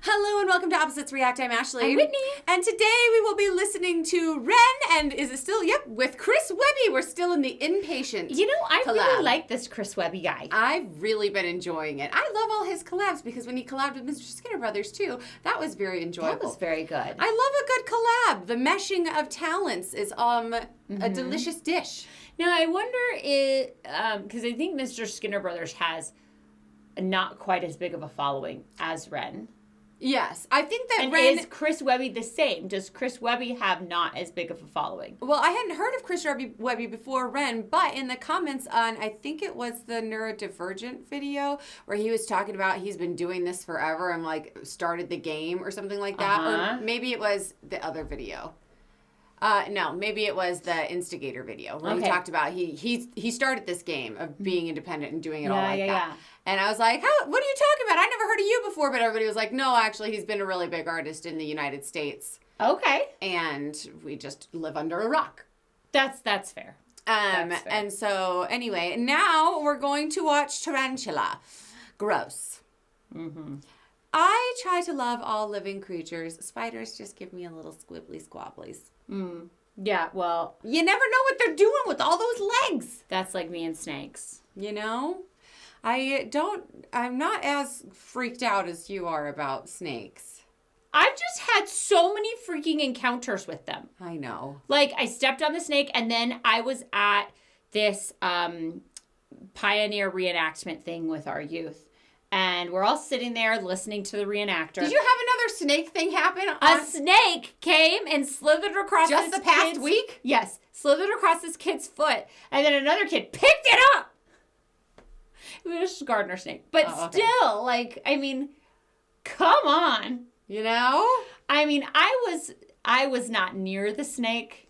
Hello and welcome to Opposites React. I'm Ashley. I'm Whitney. And today we will be listening to Ren and is it still? Yep, with Chris Webby. We're still in the Inpatient You know, I collab. really like this Chris Webby guy. I've really been enjoying it. I love all his collabs because when he collabed with Mr. Skinner Brothers too, that was very enjoyable. That was very good. I love a good collab. The meshing of talents is a delicious dish. Now, I wonder if, because I think Mr. Skinner Brothers has not quite as big of a following as Ren. Yes, I think that And Ren... is Chris Webby the same? Does Chris Webby have not as big of a following? Well, I hadn't heard of Chris Webby before Ren, but in the comments on, I think it was the Neurodivergent video, where he was talking about he's been doing this forever and, like, started the game or something like that. Or maybe it was the other video. No, maybe it was the Instigator video where he talked about he started this game of being independent and doing it all like that. Yeah. And I was like, what are you talking about? I never heard of you before. But everybody was like, no, actually, he's been a really big artist in the United States. Okay. And we just live under a rock. That's fair. That's fair. And so, anyway, now we're going to watch Tarantula. Gross. Mm-hmm. I try to love all living creatures. Spiders just give me a little squibbly squabblies. Mm. Yeah, well... You never know what they're doing with all those legs. That's like me and snakes. You know? I'm not as freaked out as you are about snakes. I've just had so many freaking encounters with them. I know. Like, I stepped on the snake, and then I was at this pioneer reenactment thing with our youth. And we're all sitting there listening to the reenactor. Did you have another snake thing happen? A snake came and slithered across just the past week? Yes. Slithered across this kid's foot. And then another kid picked it up. It was just a gardener snake. But still, like, I mean, come on. You know? I mean, I was not near the snake,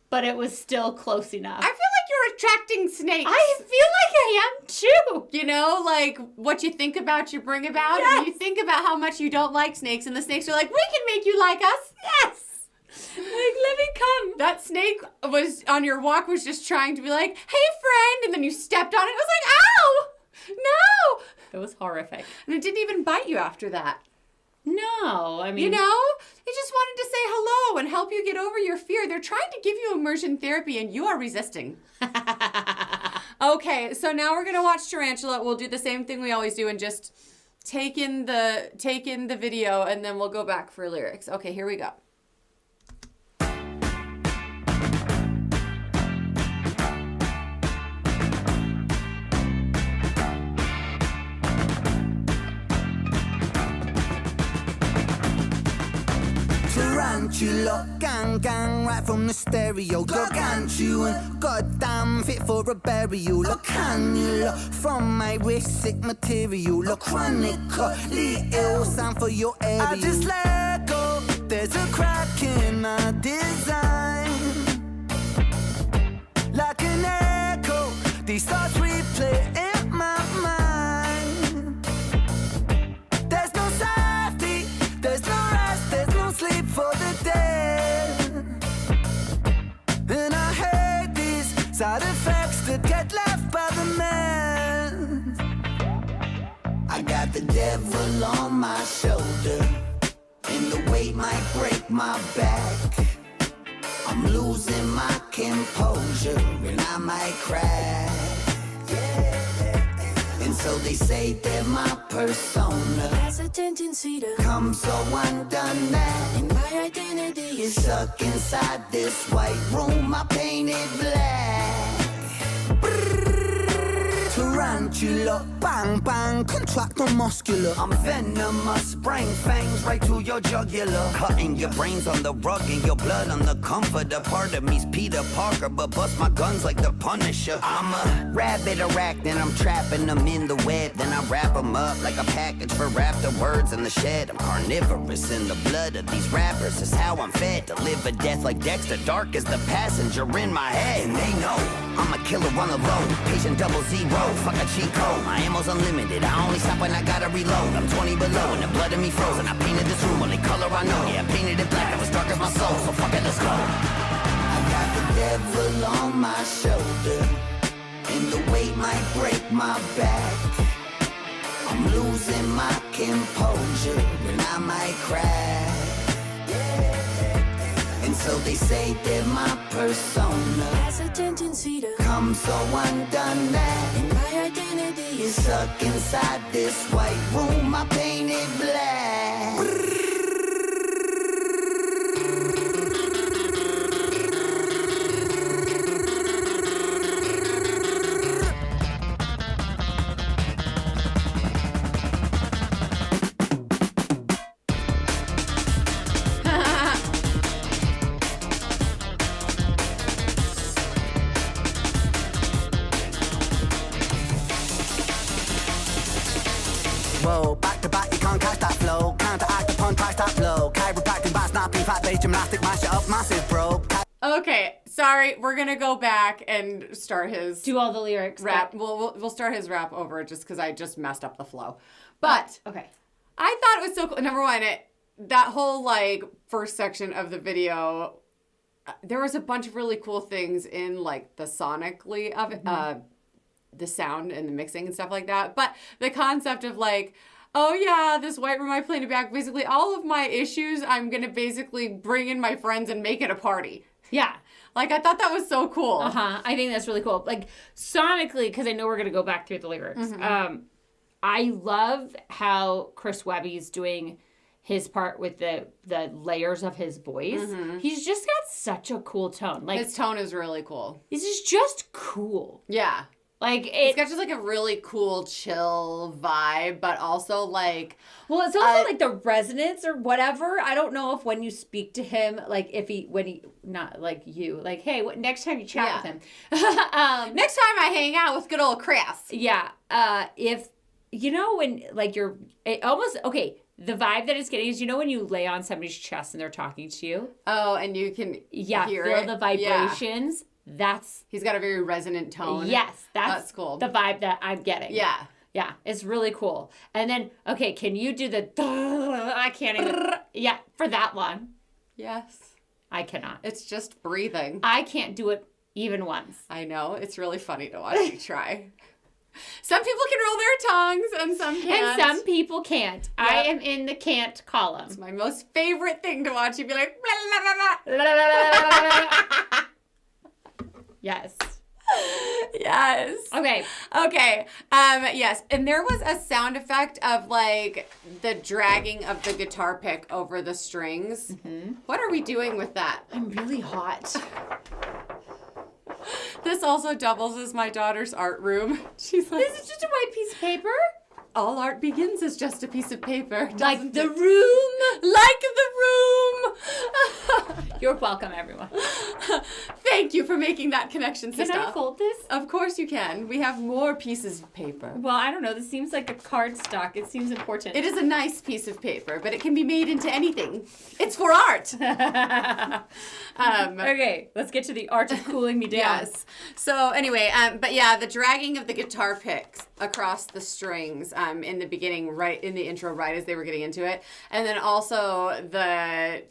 but it was still close enough. I feel like you're attracting snakes. I feel like I am too. You know, like what you think about, you bring about. Yes. And you think about how much you don't like snakes, and the snakes are like, we can make you like us. Yes. Like, let me come. That snake was on your walk was just trying to be like, hey, friend. And then you stepped on it. It was like, ow. No. It was horrific. And it didn't even bite you after that. No, I mean... You know? They just wanted to say hello and help you get over your fear. They're trying to give you immersion therapy, and you are resisting. Okay, so now we're going to watch Tarantula. We'll do the same thing we always do and just take in the video, and then we'll go back for lyrics. Okay, here we go. Tarantula, gang, gang, right from the stereo. Gargantuan, goddamn fit for a burial. A cannula from my wrist, sick material. A chronically ill, sound for your area. I just let go, there's a crack in my design. Like an echo, these thoughts replay in my mind. There's no safety, there's no rest, there's no sleep for the dead. And I hate these side effects that get left by the man. I got the devil on my shoulder, and the weight might break my back. I'm losing my composure, and I might crack. And so they say they're my persona. Has a tendency to come so undone that, and my identity is stuck inside this white room I painted black. Tarantula, bang bang, contractor muscular. I'm venomous, brain fangs right to your jugular. Cutting your brains on the rug and your blood on the comforter. Part of me's Peter Parker, but bust my guns like the Punisher. I'm a rabbit arachnid, I'm trapping them in the web. Then I wrap them up like a package for afterwards in the shed. I'm carnivorous in the blood of these rappers, is how I'm fed. To live a death like Dexter, dark as the passenger in my head. And they know I'm a killer on the low, patient 00. Fuck a cheat code, my ammo's unlimited. I only stop when I gotta reload. I'm 20 below and the blood in me frozen. I painted this room only color I know. Yeah, I painted it black, it was dark as my soul. So fuck it, let's go. I got the devil on my shoulder, and the weight might break my back. I'm losing my composure, and might crack. And so they say they're my persona. Has a tendency to Come so undone that my identity is stuck inside this white room I painted black. Whoa, back to back, you can't catch that flow. Counteract upon price that blow. Chiropractic by snapping, fat-based gymnastic, mash it up, massive, bro. Okay, sorry, we're gonna go back and start his Do all the lyrics. rap. We'll start his rap over just because I just messed up the flow. But Okay. I thought it was so cool. Number one, that whole like first section of the video, there was a bunch of really cool things in like the sonically of it, the sound and the mixing and stuff like that. But the concept of like, oh yeah, this white room I painted back. Basically, all of my issues, I'm gonna basically bring in my friends and make it a party. Yeah. Like I thought that was so cool. I think that's really cool. Like sonically, because I know we're gonna go back through the lyrics. I love how Chris Webby's doing his part with the layers of his voice. He's just got such a cool tone. Like His tone is really cool. this is just cool. Yeah. Like It's it. got just like a really cool, chill vibe, but also like Well, it's also like the resonance or whatever. I don't know if when you speak to him, like when he not like you, like hey, next time you chat with him, next time I hang out with good old Chris. yeah. If you know when like the vibe that it's getting is when you lay on somebody's chest and they're talking to you. Oh, and you can hear feel it. the vibrations. That's He's got a very resonant tone. yes, that's cool. The vibe that I'm getting. Yeah. Yeah, it's really cool. And then, okay, can you do the I can't even. Yeah, for that one. Yes. I cannot. It's just breathing. I can't do it even once. I know. It's really funny to watch you try. Some people can roll their tongues and some can't. And some people can't. I am in the can't column. It's my most favorite thing to watch you be like, blah, blah, blah. Yes. Yes. Okay. Okay. Yes. And there was a sound effect of like the dragging of the guitar pick over the strings. What are we doing with that? I'm really hot. This also doubles as my daughter's art room. She's like, This is just a white piece of paper. all art begins as just a piece of paper. Like doesn't the it? room. Like the room. You're welcome, everyone. Thank you for making that connection, Can sister. I fold this? Of course you can. We have more pieces of paper. Well, I don't know. This seems like a card stock. It seems important. It is a nice piece of paper, but it can be made into anything. It's for art. Okay, let's get to the art of cooling me down. Yes. So anyway, but yeah, the dragging of the guitar picks across the strings in the beginning, right in the intro, right as they were getting into it, and then also the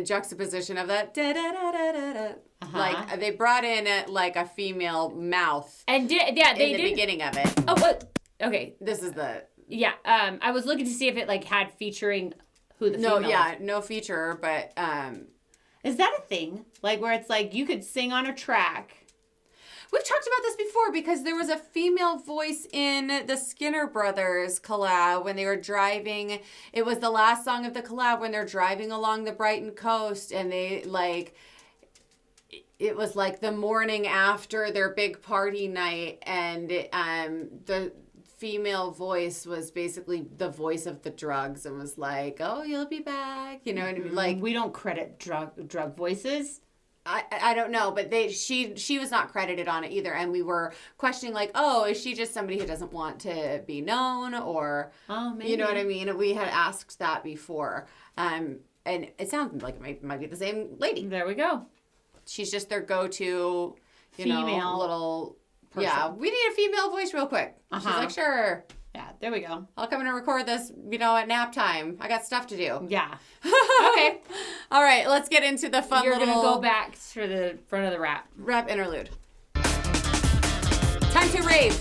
juxtaposition of that da da da da da da. Like they brought in like a female mouth, And they in the did. beginning of it. Oh, what? Okay. This is the Yeah. I was looking to see if it like had featuring who the female was. no feature, but Is that a thing? Like where it's like you could sing on a track. we've talked about this before because there was a female voice in the Skinner Brothers collab when they were driving. It was the last song of the collab when they're driving along the Brighton coast and they like, it was like the morning after their big party night and the female voice was basically the voice of the drugs and was like, oh, you'll be back. You know what I mean? Like, We don't credit drug voices. I don't know, but she was not credited on it either, and we were questioning like, oh, is she just somebody who doesn't want to be known, or Maybe. you know what I mean? We had asked that before, and it sounds like it might be the same lady. There we go. She's just their go-to, Female little person. Yeah, we need a female voice real quick. She's like, sure, Yeah, there we go. I'll come in and record this, at nap time. I got stuff to do. Yeah. Okay. All right, let's get into the fun You're little going to go back to the front of the rap. rap interlude. Time to rave.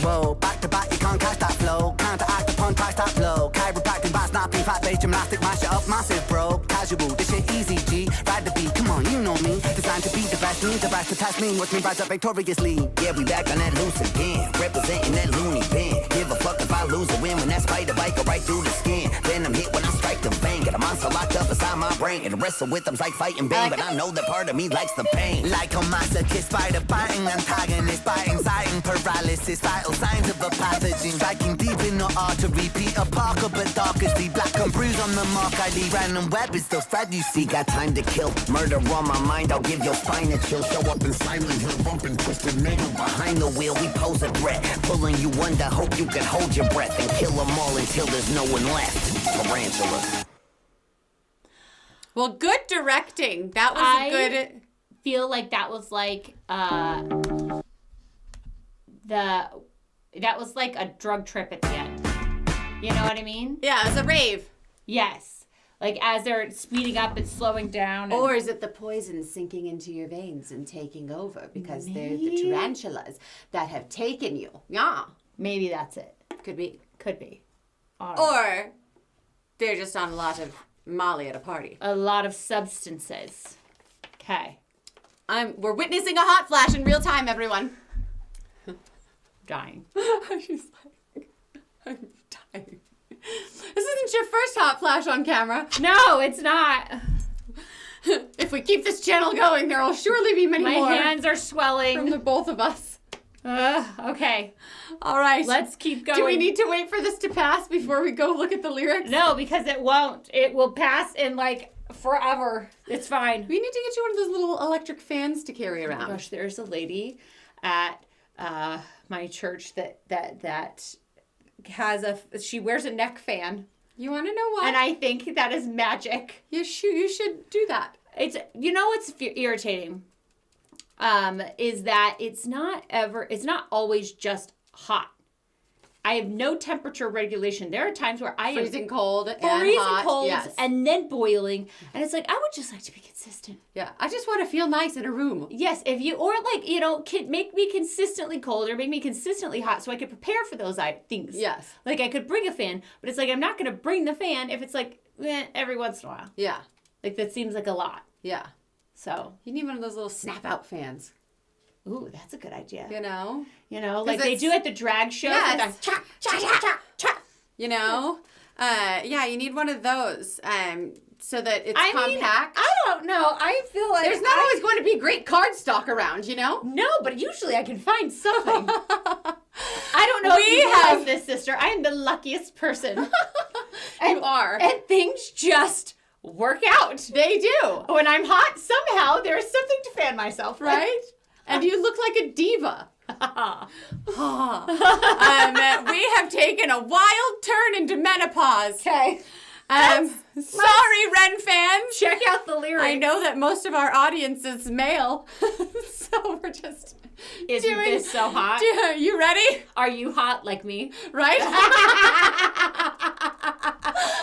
Whoa, back to back, you can't catch that flow. Counteract upon trash that blow. Chiropractic, back snapping, fat-based gymnastic, mash it up, massive, bro. Casual, this shit easy, G. Ride the beat, come on, you know me. Designed to be the best, need the best to test me. Watch me rise up victoriously. Yeah, we back on that loose again. Representing that loony bin. Give a fuck if I lose or win when that spider bite go right through the skin. Then I'm hit when I strike the vein. Got a monster locked up inside my brain. And wrestle with them's like fighting Bane. But I know that part of me likes the pain. Like a masochist, spider biting, antagonist, biting, sighting, paralysis, vital signs of a pathogen. Striking deep in the artery. Peter Parker, but darker, see black and bruise on the mark. I leave Ren and Webby still spread, you see. Got time to kill, murder on my mind. I'll give your spine a chill. Show up in Silent Hill, bumping twisted metal. Behind the wheel, we pose a threat. Pulling you under, hope you can hold your breath. And kill them all until there's no one left. Tarantula. Well, good directing. That was a good... feel like that was like that was like a drug trip at the end. You know what I mean? Yeah, it was a rave. Yes. Like as they're speeding up and slowing down. And... Or is it the poison sinking into your veins and taking over because they're the tarantulas that have taken you? Yeah. Maybe that's it. Could be. Could be. Or they're just on a lot of Molly at a party. A lot of substances. Okay. We're witnessing a hot flash in real time, everyone. Dying. I'm just like, I'm dying. This isn't your first hot flash on camera. No, it's not. If we keep this channel going, there will surely be many more. My hands are swelling. From the both of us. Okay. All right. Let's keep going. Do we need to wait for this to pass before we go look at the lyrics? No, because it won't. It will pass in like forever. It's fine. We need to get you one of those little electric fans to carry around. Oh gosh, there's a lady at my church that has she wears a neck fan. You want to know what? And I think that is magic. You should do that. It's what's irritating is that it's not always just hot. I have no temperature regulation. There are times where I freezing am cold and hot, yes. and then boiling, and it's like I would just like to be consistent. Yeah, I just want to feel nice in a room. Yes, if you make me consistently cold or make me consistently hot, so I could prepare for those things. Yes, like I could bring a fan, but it's like I'm not going to bring the fan if it's like every once in a while. Yeah, like that seems like a lot. Yeah, so you need one of those little snap out fans. Ooh, that's a good idea. You know, like they do at the drag show. Yes. You know, yeah, you need one of those, so that it's compact. I don't know. I feel like there's not always going to be great card stock around. You know. No, but usually I can find something. I don't know if you realize this, sister. I am the luckiest person. You are, and things just work out. They do. When I'm hot, somehow there's something to fan myself, right? And you look like a diva. We have taken a wild turn into menopause. Okay. Sorry, Ren fans. Check out the lyrics. I know that most of our audience is male, so we're just Isn't this so hot? You ready? Are you hot like me? Right? I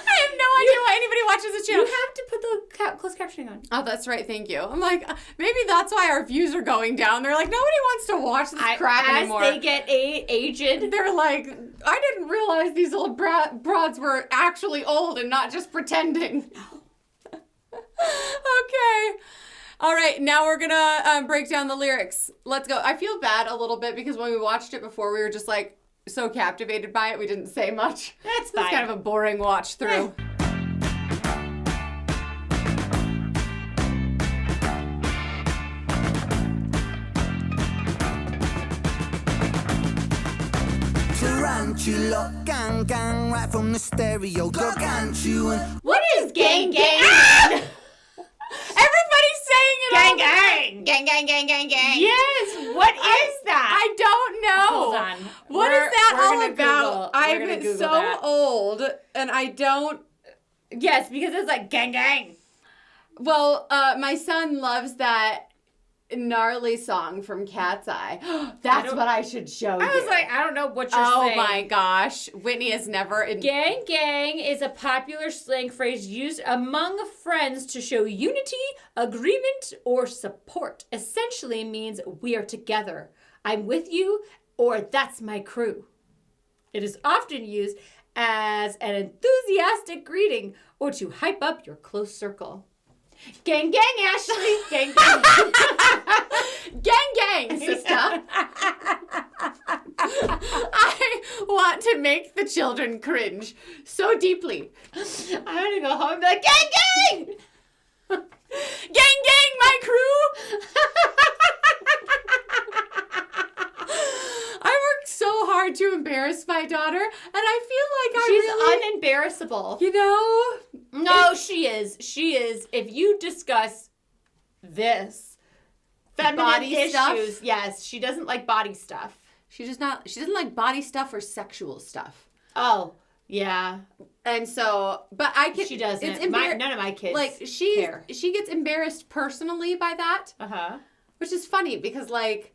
have no idea why anybody watches this channel. You have to put the closed captioning on. Oh, that's right. Thank you. I'm like, maybe that's why our views are going down. They're like, nobody wants to watch this crap anymore. As they get aged. They're like, I didn't realize these old broads were actually old and not just pretending. Okay. All right, now we're gonna break down the lyrics. Let's go. I feel bad a little bit because when we watched it before, we were just like so captivated by it, we didn't say much. That's fine. It's kind of a boring watch through. Tarantula, gang, gang, right from the stereo, gargantuan. What is gang, gang? Everybody's saying it. Gang, gang. Gang, gang, gang, gang, gang. Yes, what is that? I don't know. Hold on. What is that all about? I'm so old and I don't. Yes, because it's like gang, gang. Well, my son loves that gnarly song from Cat's Eye. That's what I should show you. I was like, I don't know what you're saying. Oh my gosh. Whitney has never... Gang, gang is a popular slang phrase used among friends to show unity, agreement, or support. Essentially means we are together. I'm with you or that's my crew. It is often used as an enthusiastic greeting or to hype up your close circle. Gang, gang, Ashley. Gang, gang. Gang, gang, sister. I want to make the children cringe so deeply. I'm going to go home and be like, gang, gang. Gang, gang, my crew. I worked so hard to embarrass my daughter, and I feel like She's really, unembarrassable. you know. No, she is. She is. If you discuss this, feminine Body issues, stuff? yes, she doesn't like body stuff. She doesn't like body stuff or sexual stuff. Oh, yeah. And so, but I can. She doesn't. It's None of my kids like care. she gets embarrassed personally by that, Uh-huh. which is funny because like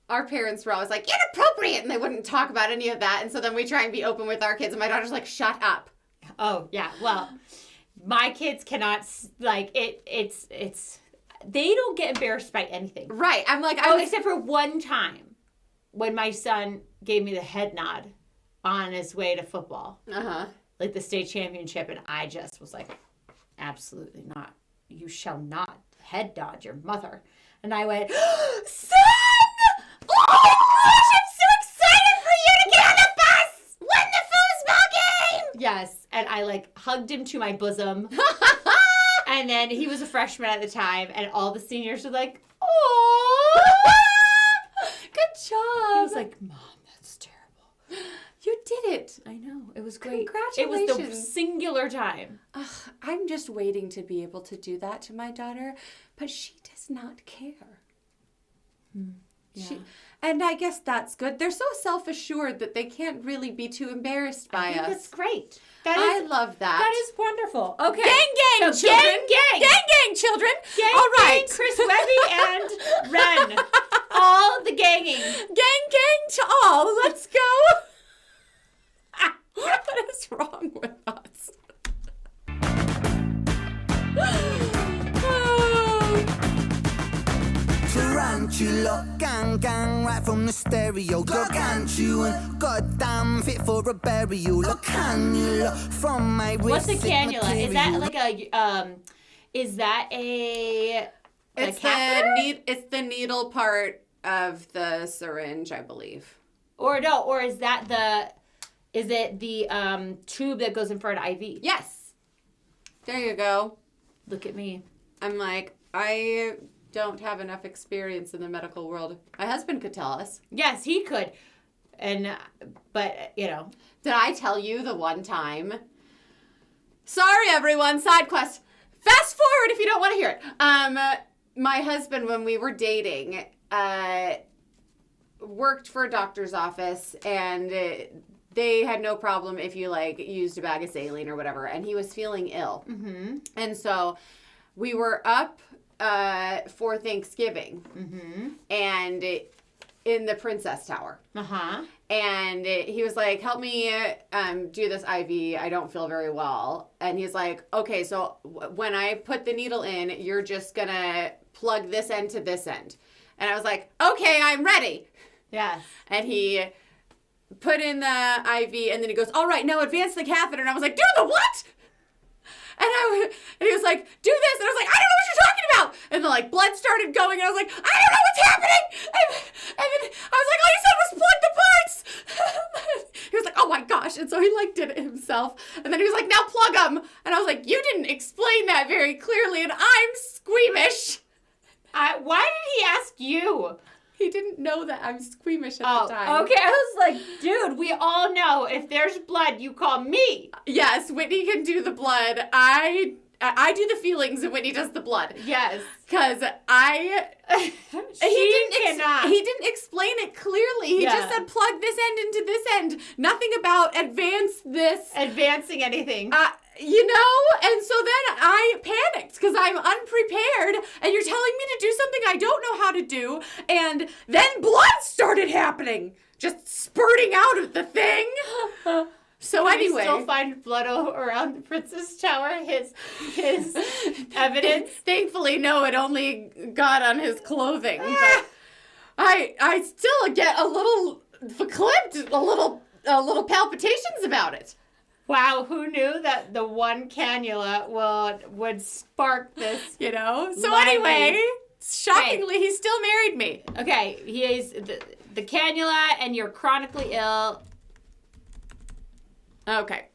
our parents were always like inappropriate, and they wouldn't talk about any of that. And so then we try and be open with our kids, and my daughter's like, shut up. Oh, yeah. Well, my kids cannot, like, it's, they don't get embarrassed by anything. Right. I'm like, Except for one time when my son gave me the head nod on his way to football. Uh-huh. Like the state championship, and I just was like, absolutely not. You shall not head nod your mother. And I went, son! Oh my gosh, I'm so excited for you to get on the bus! Win the foosball game! Yes, and I like hugged him to my bosom. And then he was a freshman at the time, and all the seniors were like, oh! Good job. He was like, Mom, that's terrible. You did it. I know. It was great. Congratulations. It was the singular time. Ugh, I'm just waiting to be able to do that to my daughter, but she does not care. Yeah. And I guess that's good. They're so self-assured that they can't really be too embarrassed by I think us. that's great. I love that. That is wonderful. Okay. Gang, gang, So children. gang, gang. Gang, gang, children. Gang, All right. gang, Chris Webby and Ren. All the ganging. Gang, gang to all. Let's go. What is wrong with us? Tarantula, gang, gang, right from the stereo. Gargantuan, goddamn fit for a burial. A cannula from my wrist. What's a cannula? Is that like a is that a catheter? It's the needle part of the syringe, I believe. Or no, or is that is it the tube that goes in for an IV? Yes. There you go. Look at me. I'm like, I don't have enough experience in the medical world. My husband could tell us. Yes, he could. And but you know. Did I tell you the one time? Sorry, everyone. Side quest. Fast forward if you don't want to hear it. My husband, when we were dating, worked for a doctor's office, and they had no problem if you like used a bag of saline or whatever. And he was feeling ill, and so we were up for Thanksgiving, and in the Princess Tower. And he was like, help me do this IV. I don't feel very well. And he's like, okay, so when I put the needle in, you're just going to plug this end to this end. And I was like, okay, I'm ready. Yes. And he put in the IV, and then he goes, all right, now advance the catheter. And I was like, do the what? And he was like, do this. And I was like, I don't know what you're talking about. And then like blood started going, and I was like, I don't know what's happening. And then I was like, all you said was plug the parts. He was like, oh my gosh. And so he like did it himself. And then he was like, now plug them. And I was like, you didn't explain that very clearly, and I'm squeamish. Why did he ask you? He didn't know that I'm squeamish at the time. Okay. I was like, dude, we all know if there's blood, you call me. Yes, Whitney can do the blood. I do the feelings, and Whitney does the blood. Yes. Because She cannot. He didn't explain it clearly. He just said plug this end into this end. Nothing about advancing anything. You know? And so then I panicked because I'm unprepared, and you're telling me to do something I don't know how to do. And then blood started happening, just spurting out of the thing. So anyway, we still find blood around the Princess Tower. His evidence. Thankfully, no, it only got on his clothing. I still get a little verklempt, a little palpitations about it. Wow, who knew that the one cannula would spark this? You know? So lively- anyway, shockingly, he still married me. Okay, he is the cannula, and you're chronically ill. Okay.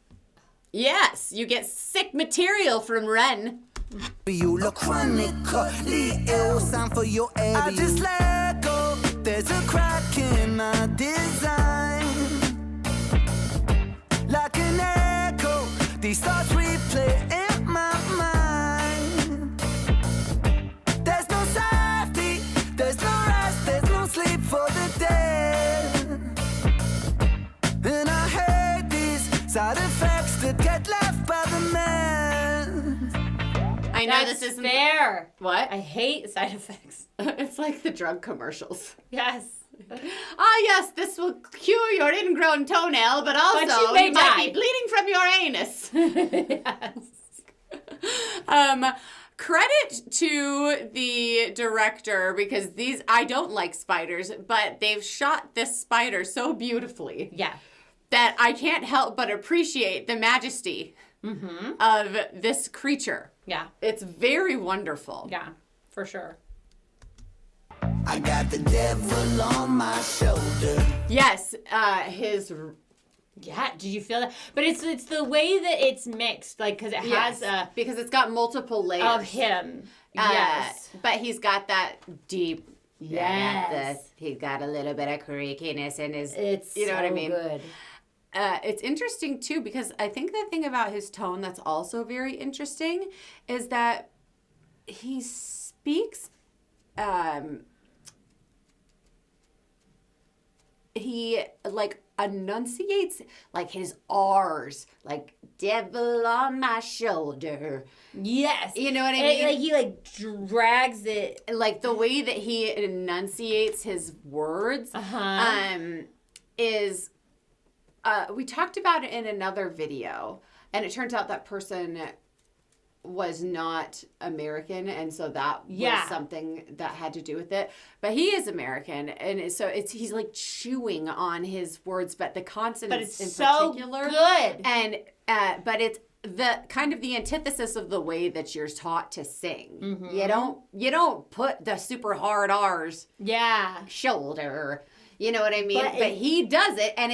Yes, you get sick material from Ren. You look chronically ill, sign for your area. I just let go, there's a crack in my design. Like an echo, these thoughts replay in my mind. There's no safety, there's no rest, there's no sleep for the dead. And I hate these side effects that get left by the man. I know That's this isn't fair. What? I hate side effects. It's like the drug commercials. Yes. Yes, this will cure your ingrown toenail, but also you may might die. be bleeding from your anus. Yes. Credit to the director, because I don't like spiders, but they've shot this spider so beautifully Yeah. that I can't help but appreciate the majesty of this creature. Yeah. It's very wonderful. Yeah. For sure. I got the devil on my shoulder. Yes, his... Yeah, did you feel that? But it's the way that it's mixed, like, because it has Yes, because it's got multiple layers. of him. Yes. But he's got that deep... Yes. He's got a little bit of creakiness in his... It's you know what I so mean? good. It's interesting, too, because I think the thing about his tone that's also very interesting is that he speaks... he, like, enunciates, like, his R's. Like, devil on my shoulder. Yes. You know what I mean? Like, he, drags it. Like, the way that he enunciates his words is... we talked about it in another video, and it turns out that person was not American, and so that was something that had to do with it. But he is American, and so he's like chewing on his words, but the consonants in particular, good. And but it's the kind of the antithesis of the way that you're taught to sing. Mm-hmm. You don't put the super hard R's. Yeah. Shoulder. You know what I mean? But he does it, and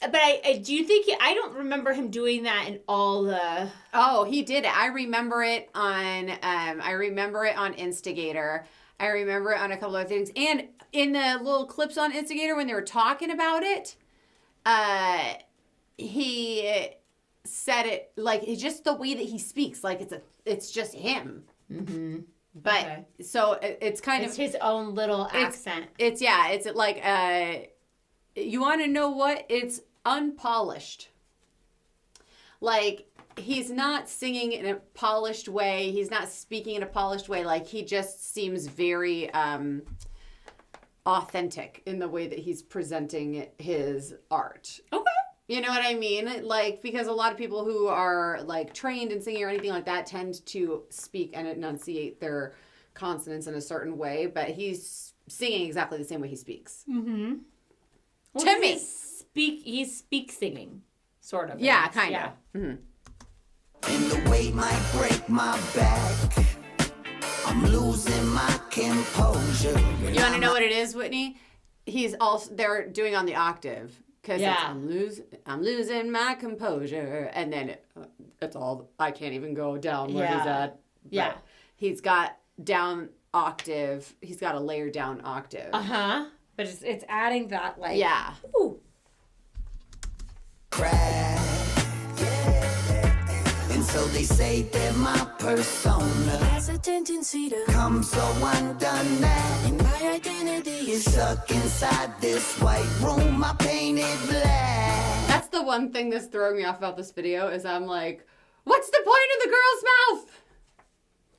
But I do you think I don't remember him doing that in all the. Oh, he did it. I remember it on. I remember it on Instigator. I remember it on a couple other things, and in the little clips on Instigator when they were talking about it, he said it like it's just the way that he speaks, like it's just him. Mm-hmm. But so it's kind it's of his own little accent. It's like you want to know what? It's unpolished. Like he's not singing in a polished way. He's not speaking in a polished way. Like he just seems very authentic in the way that he's presenting his art. Okay. You know what I mean? Like, because a lot of people who are, like, trained in singing or anything like that tend to speak and enunciate their consonants in a certain way, but he's singing exactly the same way he speaks. Mm-hmm. Well, to me. He speaks singing, sort of. Yeah, kind of. Yeah. Mm-hmm. And the weight might break my back. I'm losing my composure. You want to know what it is, Whitney? They're doing on the octave. Because I'm losing my composure. And then it's all, I can't even go down where he's at. Yeah. But he's got down octave. He's got a layer down octave. Uh-huh. But it's adding that, like. Yeah. Ooh. Crack. And so they say that my persona Has a tendency to come so undone that my identity is stuck inside this white room I painted black. That's the one thing that's throwing me off about this video is I'm like, what's the point of the girl's mouth?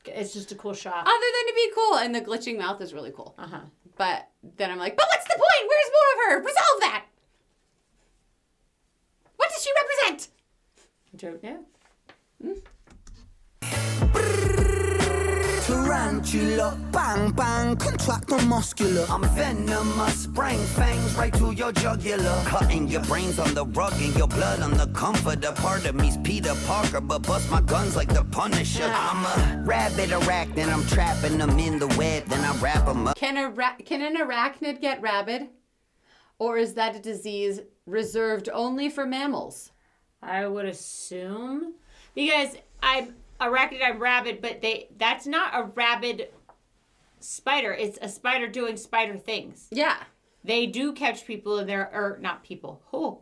It's just a cool shot. Other than to be cool. And the glitching mouth is really cool. Uh-huh. But then I'm like, but what's the point? Where's more of her? Resolve that. What does she represent? I don't know. Tarantula, bang bang, contractor muscular. I'm venomous, bring fangs right to your jugular. Cutting your brains on the rug and your blood on the comforter. Part of me's Peter Parker, but bust my guns like the Punisher. I'm a rabbit arachnid, I'm trapping them in the web, then I wrap them up. Can an arachnid get rabid? Or is that a disease reserved only for mammals? I would assume. Because I'm rabid, but that's not a rabid spider. It's a spider doing spider things. Yeah. They do catch people in there, or not people. Oh.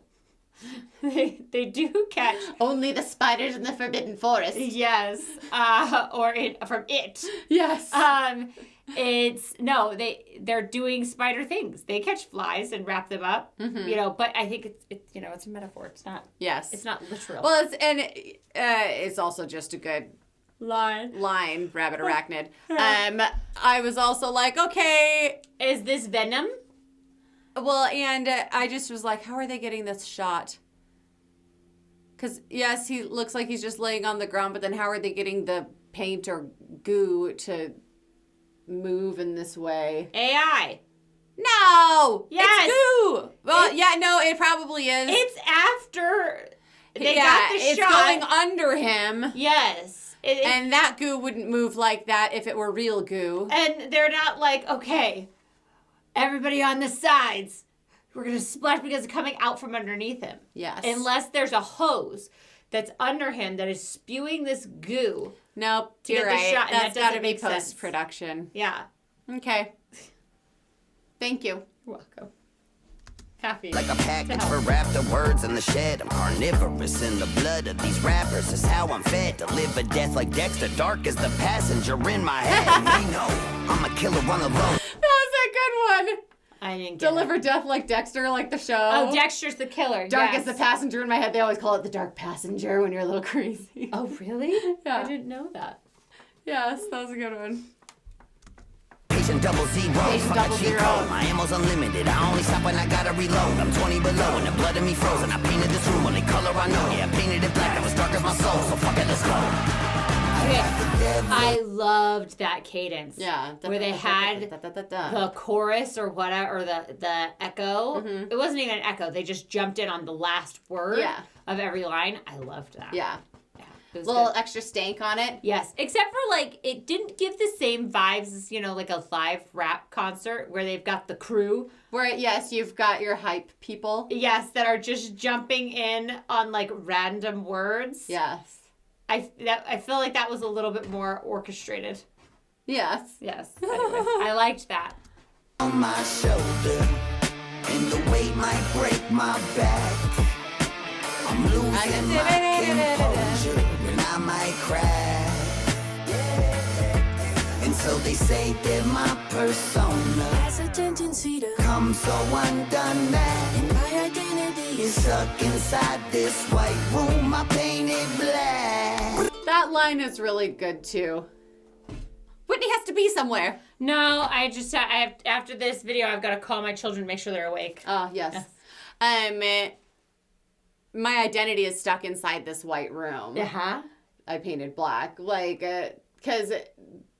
They do catch. Only the spiders in the Forbidden Forest. Yes. From it. Yes. They're doing spider things. They catch flies and wrap them up. Mm-hmm. But I think it's a metaphor. It's not. Yes. It's not literal. Well, it's also just a good line, rabbit arachnid. I was also like, okay, is this venom? Well, and I just was like, how are they getting this shot? Because yes, he looks like he's just laying on the ground, but then how are they getting the paint or goo to move in this way? AI. No! Yes! It's goo! Well, yeah, no, it probably is. It's after they got the it's shot. going under him. Yes. And that goo wouldn't move like that if it were real goo. And they're not like, okay, everybody on the sides, we're going to splash because it's coming out from underneath him. Yes. Unless there's a hose that's under him that is spewing this goo. Nope, to you're get the right. shot, and That's that got to doesn't be make sense. post-production. Yeah. Okay. Thank you. You're welcome. Happy. Like a package for raptor words in the shed. I'm carnivorous in the blood of these rappers. Is how I'm fed. To live a death like Dexter. Dark as the passenger in my head. They know I'm a killer on the low. That was a good one. I didn't get Deliver Death like Dexter, like the show. Oh, Dexter's the killer. Dark as the passenger in my head. They always call it the dark passenger when you're a little crazy. Oh, really? Yeah. I didn't know that. Yes, that was a good one. Patient double zero. Patient double zero. My ammo's unlimited. I only stop when I gotta reload. I'm 20 below and the blood in me frozen. I painted this room only color I know. Yeah, I painted it black. That was dark as my soul. So fuck it, let's go. Okay. I loved that cadence. Yeah. Where they had the chorus or whatever, or the echo. Mm-hmm. It wasn't even an echo. They just jumped in on the last word of every line. I loved that. Yeah. It was little good. extra stank on it. Yes. Except for, it didn't give the same vibes as, like a live rap concert where they've got the crew. Where, yes, you've got your hype people. Yes, that are just jumping in on, random words. Yes. I feel like that was a little bit more orchestrated. Yes. Yes. Anyway, I liked that. On my shoulder, and the weight might break my back. I'm losing my composure, and I might crash. And so they say that my persona has a tendency to come so undone that and my identity is stuck inside this white room I painted black. That line is really good, too. Whitney has to be somewhere. No, after this video, I've got to call my children, make sure they're awake. Oh, yes. My identity is stuck inside this white room. Uh-huh. I painted black. Because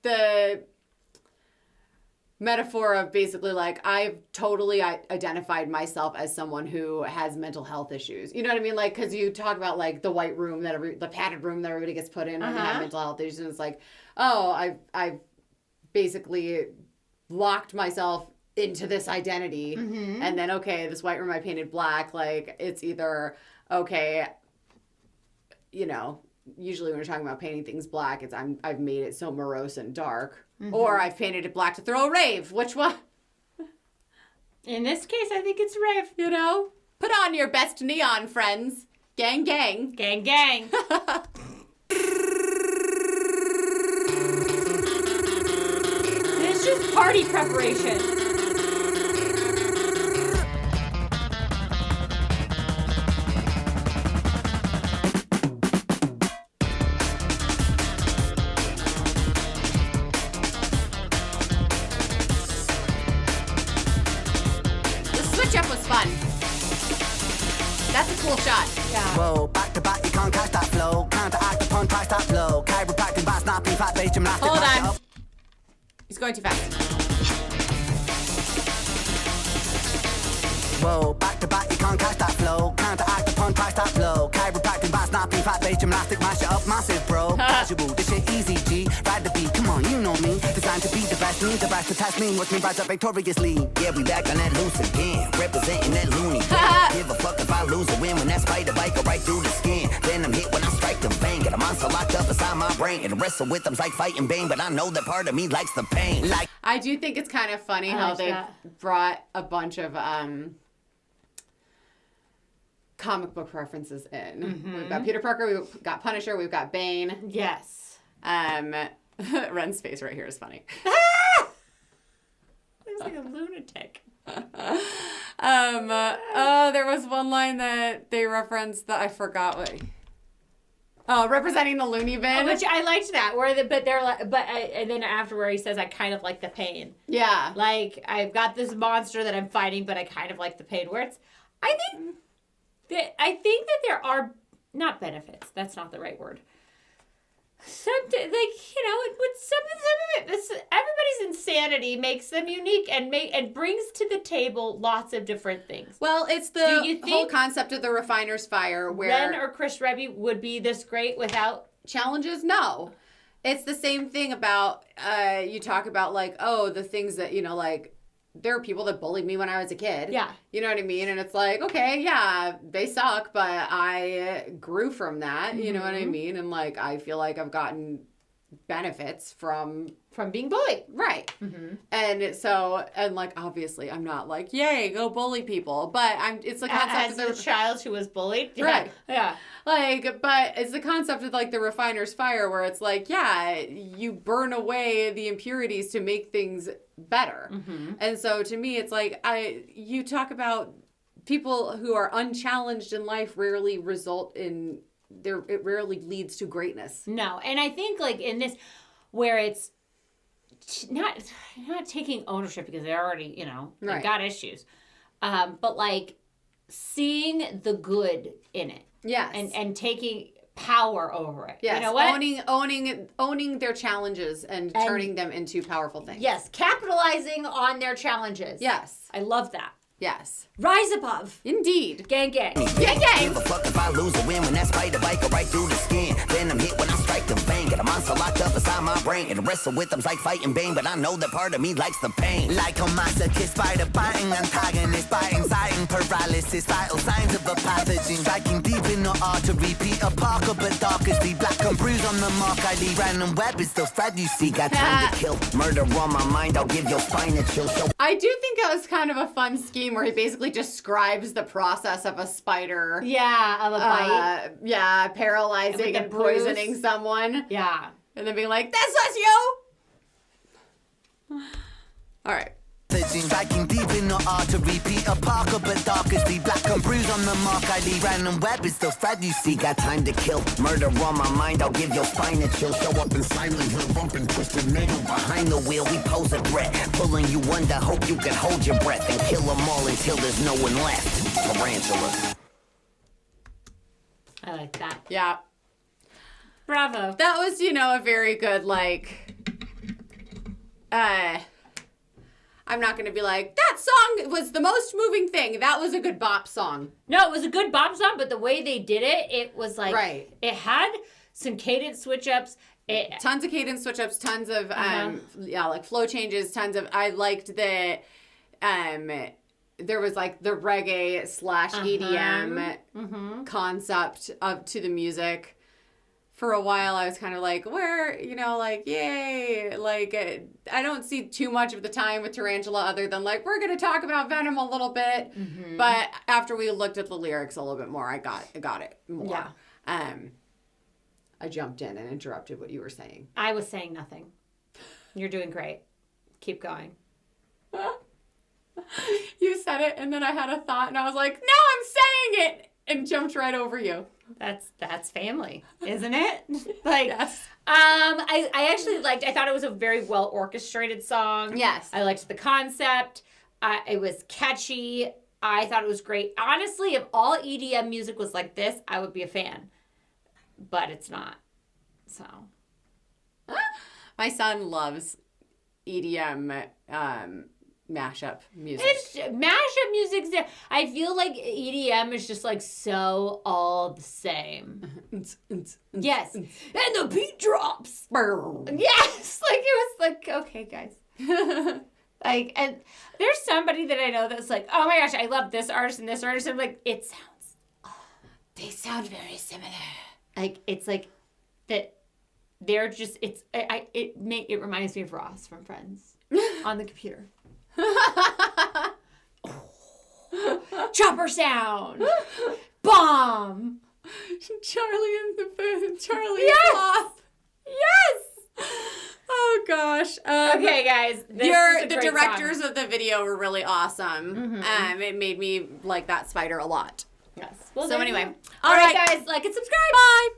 the metaphor of basically, I've totally identified myself as someone who has mental health issues. You know what I mean? Because you talk about, the white room, the padded room that everybody gets put in when they have mental health issues. And it's I've basically locked myself into this identity. Mm-hmm. And then, okay, this white room I painted black. It's either... okay, usually when we're talking about painting things black, it's I've made it so morose and dark. Mm-hmm. Or I've painted it black to throw a rave. Which one? In this case, I think it's rave. Put on your best neon, friends. Gang, gang. Gang, gang. It's just party preparation. That's a cool shot. Yeah. Whoa, back to back, you can't catch that flow. Counteract the punch, try stop low. Chiropractic, bass, snapping, fat bass, gymnastics. Hold on. He's going too fast. Whoa, back to back, you can't catch that flow. Counteract upon price that blow. Chiropractic, back snapping, fat-based gymnastic, mash it up, massive, bro. Casual, this shit easy, G. Ride the beat, come on, you know me. Designed to be the best, need the best to test me. Watch me rise up victoriously. Yeah, we back on that loose again. Representing that loony. Give a fuck if I lose or win when that spider bite go right through the skin. Then I'm hit when I strike the vein. Got a monster locked up inside my brain. And wrestle with them's like fighting Bane, but I know that part of me likes the pain. Like I do think it's kind of funny how they brought a bunch of comic book references in. Mm-hmm. We've got Peter Parker, we've got Punisher, we've got Bane. Yes. Ren's face right here is funny. Looks like a lunatic. There was one line that they referenced that I forgot what. Oh, representing the loony bin. Which I liked that. And then afterward he says, I kind of like the pain. Yeah. Like, I've got this monster that I'm fighting, but I kind of like the pain. Where it's, I think that there are, not benefits, that's not the right word. Some of it, everybody's insanity makes them unique and brings to the table lots of different things. Well, it's the whole concept of the refiner's fire where Ren or Chris Webby would be this great without challenges. No, it's the same thing about you talk about like, oh, the things that like there are people that bullied me when I was a kid. Yeah. You know what I mean? And it's like, okay, yeah, they suck, but I grew from that. Mm-hmm. You know what I mean? And like, I feel like I've gotten benefits from being bullied. Right. Mm-hmm. And like, obviously I'm not like, yay, go bully people. But it's the concept of the child who was bullied. Right. Yeah. Like, but it's the concept of like the refiner's fire where it's like, yeah, you burn away the impurities to make things better. Mm-hmm. And so to me, it's like, you talk about people who are unchallenged in life rarely result in it rarely leads to greatness. No. And I think like in this where it's not taking ownership because they're already, they've got issues. But like seeing the good in it. Yes. And taking power over it. Yes. You know what? Owning their challenges and turning them into powerful things. Yes. Capitalizing on their challenges. Yes. I love that. Yes. Rise above. Indeed. Gang, gang. Gang, gang. Give a fuck if I lose or win when that spider bite go right through the skin. Then I'm hit when I strike the vein. Got a monster locked up inside my brain. And wrestle with them's like fighting Bane, but I know that part of me likes the pain. Like a masochist, spider biting, antagonist, biting, sighting, paralysis, vital signs of a pathogen. Striking deep in the artery, Peter Parker, but dark as the black and bruise on the mark. I leave Ren and Web is the thread you see. Got time to kill, murder on my mind. I'll give your spine a chill. I do think that was kind of a fun scheme where he basically describes the process of a spider. Yeah, of a bite. Paralyzing and poisoning someone. Yeah. And then being like, this was you! All right. Striking deep in the artery, Peter Parker, but dark as the black and bruise on the mark. I leave Ren and Web is the thread you see. Got time to kill, murder on my mind. I'll give your spine a chill. Show up in Silent Hill, bumping twisted metal. Behind the wheel, we pose a threat, pulling you under. Hope you can hold your breath and kill them all until there's no one left. Tarantula. I like that. Yeah. Bravo. That was, a very good, like, I'm not going to be like, that song was the most moving thing. That was a good bop song. No, it was a good bop song, but the way they did it, it was like, right. It had some cadence switch-ups. Tons of cadence switch-ups, tons of, like flow changes, tons of, I liked that, there was like the reggae / EDM concept to the music. For a while, I was kind of like, where, like, yay. Like, I don't see too much of the time with Tarantula other than, like, we're going to talk about Venom a little bit. Mm-hmm. But after we looked at the lyrics a little bit more, I got it more. Yeah. I jumped in and interrupted what you were saying. I was saying nothing. You're doing great. Keep going. You said it, and then I had a thought, and I was like, now I'm saying it! And jumped right over you. That's family, isn't it? Like, yes. I actually liked. I thought it was a very well orchestrated song. Yes. I liked the concept. It was catchy. I thought it was great. Honestly, if all EDM music was like this, I would be a fan. But it's not. So. My son loves EDM mashup music. It's mashup music. I feel like EDM is just like so all the same. Yes. And the beat drops. Yes. Like it was like, okay, guys. Like, and there's somebody that I know that's like, oh my gosh, I love this artist and this artist. I'm like, they sound very similar. Like, it's like that they're just, it reminds me of Ross from Friends on the computer. Chopper sound. Bomb. Charlie in the booth. Charlie Yes. Sloth. Yes. Oh gosh. Okay, guys. The directors of the video were really awesome. It made me like that spider a lot. Yes. Well, So anyway. all right, guys, like and subscribe. Bye.